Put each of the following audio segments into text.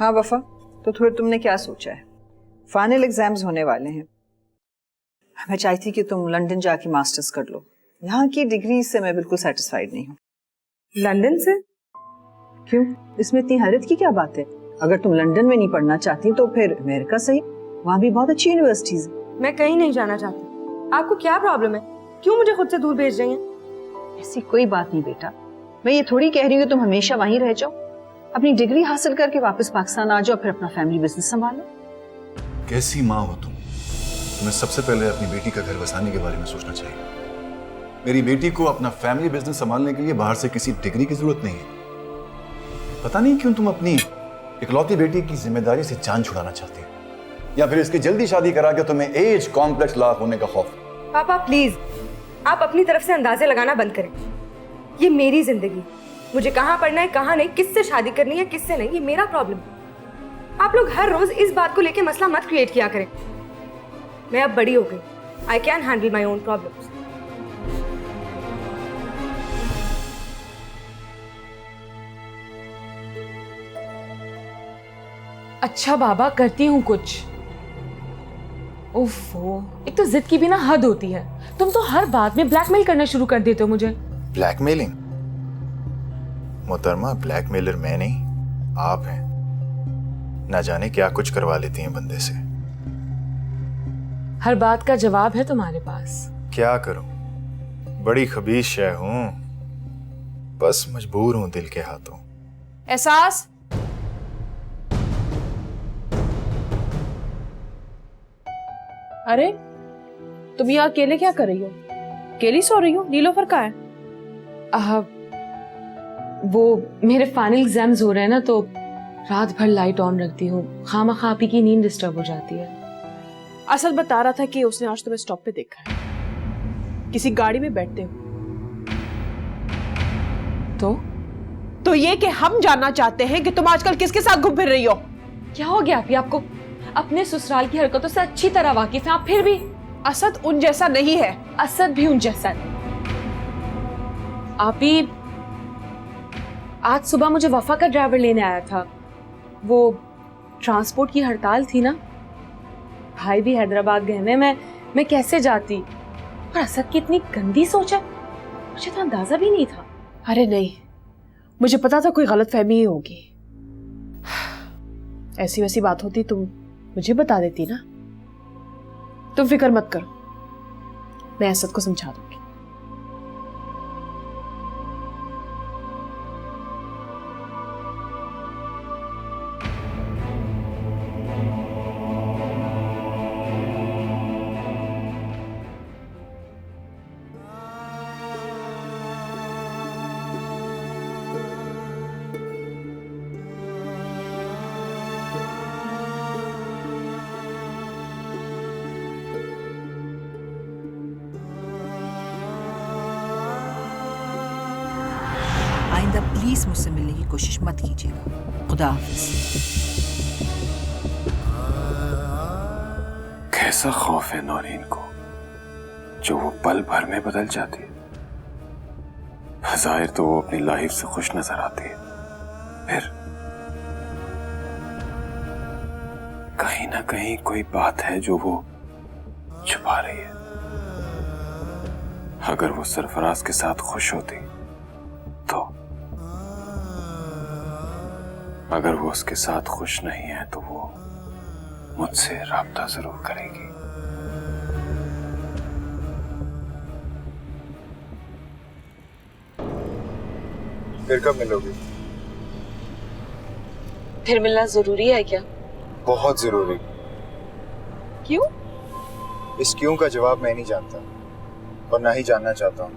हाँ वफा, तो फिर तुमने क्या सोचा है? फाइनल एग्जाम्स होने वाले हैं। मैं चाहती कि तुम लंदन जाके मास्टर्स कर लो। यहाँ की डिग्री से मैं बिल्कुल सेटिस्फाइड नहीं हूँ। लंदन से? क्यों, इसमें इतनी हैरत की क्या बात है? अगर तुम लंदन में नहीं पढ़ना चाहती तो फिर अमेरिका सही, वहाँ भी बहुत अच्छी यूनिवर्सिटीज है। मैं कहीं नहीं जाना चाहती। आपको क्या प्रॉब्लम है? क्यों मुझे खुद से दूर भेज रही हैं? ऐसी कोई बात नहीं बेटा, मैं ये थोड़ी कह रही हूँ तुम हमेशा वहीं रह जाओ। अपनी डिग्री हासिल करके वापस पाकिस्तान आ जाओ, फिर अपना फैमिली बिजनेस संभालो। कैसी माँ हो तुम? तुम्हें सबसे पहले अपनी बेटी का घर बसाने के बारे में सोचना चाहिए। मेरी बेटी को अपना फैमिली बिजनेस संभालने के लिए बाहर से किसी डिग्री की जरूरत नहीं है। पता नहीं क्यों तुम अपनी इकलौती बेटी की जिम्मेदारी से जान छुड़ाना चाहती हो, या फिर इसकी जल्दी शादी करा के तुम्हें एज कॉम्प्लेक्स लाक होने का खौफ। पापा प्लीज, आप अपनी तरफ से अंदाजे लगाना बंद करें। ये मेरी जिंदगी, मुझे कहाँ पढ़ना है कहाँ नहीं, किससे शादी करनी है किससे नहीं, ये मेरा प्रॉब्लम। आप लोग हर रोज इस बात को लेके मसला मत क्रिएट किया करें। मैं अब बड़ी हो गई, I can handle my own problems. अच्छा बाबा, करती हूँ कुछ। ओफो, एक तो जिद की भी ना हद होती है। तुम तो हर बात में ब्लैकमेल करना शुरू कर देते हो मुझे। ब्लैकमेलिंग? मोहतरमा, ब्लैकमेलर मैं नहीं, आप हैं। ना जाने क्या कुछ करवा लेती हैं बंदे से। हर बात का जवाब है तुम्हारे पास। क्या करूं, बड़ी खबीस शय हूं, बस मजबूर हूं दिल के हाथों। एहसास, अरे तुम यहाँ अकेले क्या कर रही हो? अकेली सो रही हो? नीलोफर कहाँ है? वो मेरे फाइनल एग्जाम्स हो रहे हैं ना, तो रात भर लाइट ऑन रखती हूँ। खामा आपी की नींद डिस्टर्ब हो जाती है। असल बता रहा था कि उसने आज तुम्हें स्टॉप पे देखा है, किसी गाड़ी में बैठते हो। तो ये कि हम जानना चाहते हैं कि तुम आजकल किसके साथ घूम फिर रही हो। क्या हो गया आपी? आपको अपने ससुराल की हरकतों से अच्छी तरह वाकिफ हैं आप, फिर भी। असद उन जैसा नहीं है। असद भी उन जैसा है। आपी, आज सुबह मुझे वफा का ड्राइवर लेने आया था। वो ट्रांसपोर्ट की हड़ताल थी ना, भाई भी हैदराबाद गए हैं। मैं कैसे जाती? और असद की इतनी गंदी सोच है, मुझे तो अंदाजा भी नहीं था। अरे नहीं, मुझे पता था कोई गलतफहमी ही होगी। ऐसी वैसी बात होती तुम मुझे बता देती ना। तुम फिक्र मत करो, मैं असद को समझा दूंगी। आइंदा प्लीज मुझसे मिलने की कोशिश मत कीजिएगा। खुदा हाफिज। कैसा खौफ है नौरीन को जो वो पल भर में बदल जाती है। ज़ाहिर तो वो अपनी लाइफ से खुश नजर आती है, फिर कहीं ना कहीं कोई बात है जो वो छुपा रही है। अगर वो सरफराज के साथ खुश होती तो, अगर वो उसके साथ खुश नहीं है तो वो मुझसे राब्ता जरूर करेगी। फिर कब मिलोगी? फिर मिलना जरूरी है क्या? बहुत जरूरी। क्यों? इस क्यों का जवाब मैं नहीं जानता और ना ही जानना चाहता हूँ।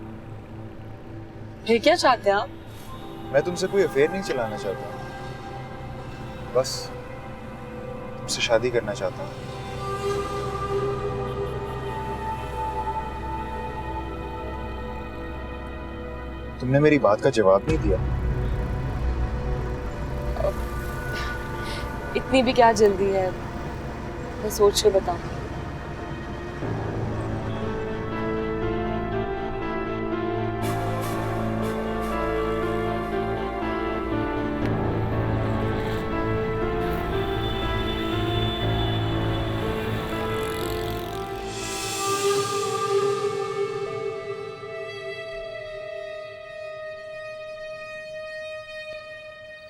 फिर क्या चाहते हैं आप? मैं तुमसे कोई अफेयर नहीं चलाना चाहता, बस तुमसे शादी करना चाहता हूँ। तुमने मेरी बात का जवाब नहीं दिया। इतनी भी क्या जल्दी है, मैं सोच के बताऊं।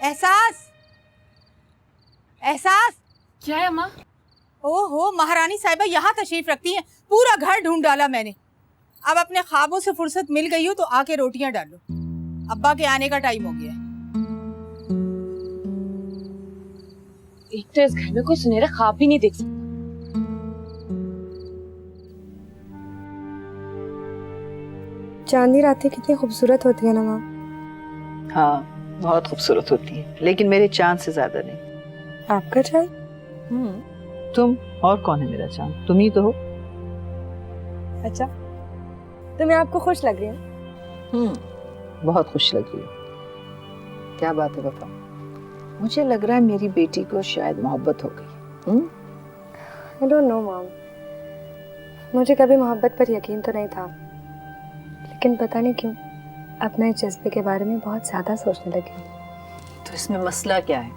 एहसास, एहसास। क्या है अम्मा? ओहो, महारानी साहिबा यहाँ तशरीफ रखती हैं। पूरा घर ढूंढ डाला मैंने। अब अपने ख्वाबों से फुर्सत मिल गई हो तो आके रोटियां डालो। अब्बा के आने का टाइम हो गया है। एक तो इस घर में कोई सुनहरा ख्वाब भी नहीं देख सकता। चांदनी रातें कितनी खूबसूरत होती है ना माँ। हाँ, बहुत खूबसूरत होती है, लेकिन मेरे चांद से ज्यादा नहीं। आपका चांद? तुम और कौन है मेरा चांद? तुम ही तो हो। अच्छा, तो मैं आपको खुश लग रही हूँ? बहुत खुश लग रही हो। क्या बात है पापा? मुझे लग रहा है मेरी बेटी को शायद मोहब्बत हो गई। आई डोंट नो मॉम, मुझे कभी मोहब्बत पर यकीन तो नहीं था, लेकिन पता नहीं क्यों अपने जज्बे के बारे में बहुत ज्यादा सोचने लगी। तो इसमें मसला क्या है?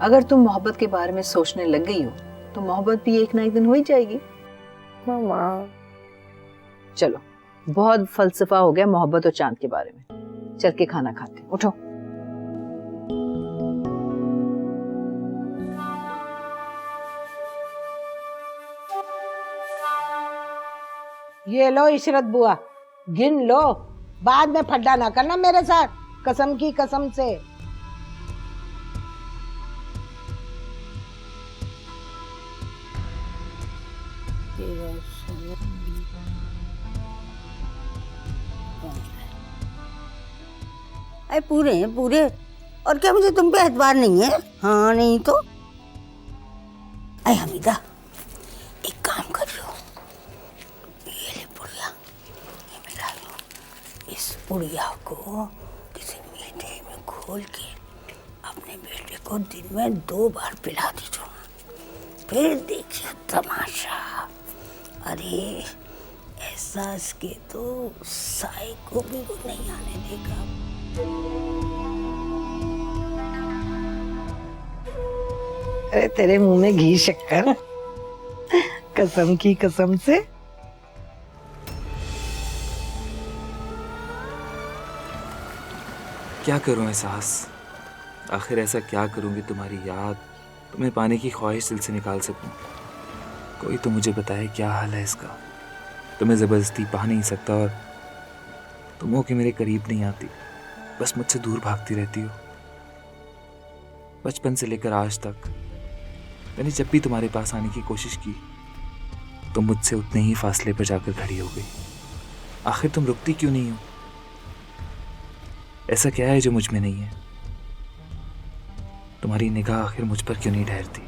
अगर तुम मोहब्बत के बारे में सोचने लग गई हो तो मोहब्बत भी एक ना एक दिन हो ही जाएगी। मामा, चलो, बहुत फलसफा हो गया मोहब्बत और चांद के बारे में। चल के खाना खाते हैं, उठो। ये लो इशरत बुआ, गिन लो, बाद में फड्डा ना करना मेरे साथ, कसम की कसम से। अरे पूरे हैं पूरे, और क्या मुझे तुम पे एतबार नहीं है? हाँ नहीं तो। अरे हमीदा, एक काम कर लो, ये ले पुड़िया, ये मिला लो। इस पुड़िया को किसी मीठे में घोल के अपने बेटे को दिन में 2 बार पिला दीजिए, फिर देखिए तमाशा। अरे एहसास के तो साए को भी वो नहीं आने देगा। अरे तेरे मुंह में घी शक्कर, कसम की कसम से। क्या करूं एहसास, आखिर ऐसा क्या करूंगी तुम्हारी याद तुम्हें पाने की ख्वाहिश दिल से निकाल सकूं। कोई तो मुझे बताए क्या हाल है इसका। तुम्हें ज़बरदस्ती पा नहीं सकता और तुम हो कि मेरे करीब नहीं आती, बस मुझसे दूर भागती रहती हो। बचपन से लेकर आज तक मैंने जब भी तुम्हारे पास आने की कोशिश की तुम मुझसे उतने ही फासले पर जाकर खड़ी हो गई। आखिर तुम रुकती क्यों नहीं हो? ऐसा क्या है जो मुझ में नहीं है? तुम्हारी निगाह आखिर मुझ पर क्यों नहीं ठहरती?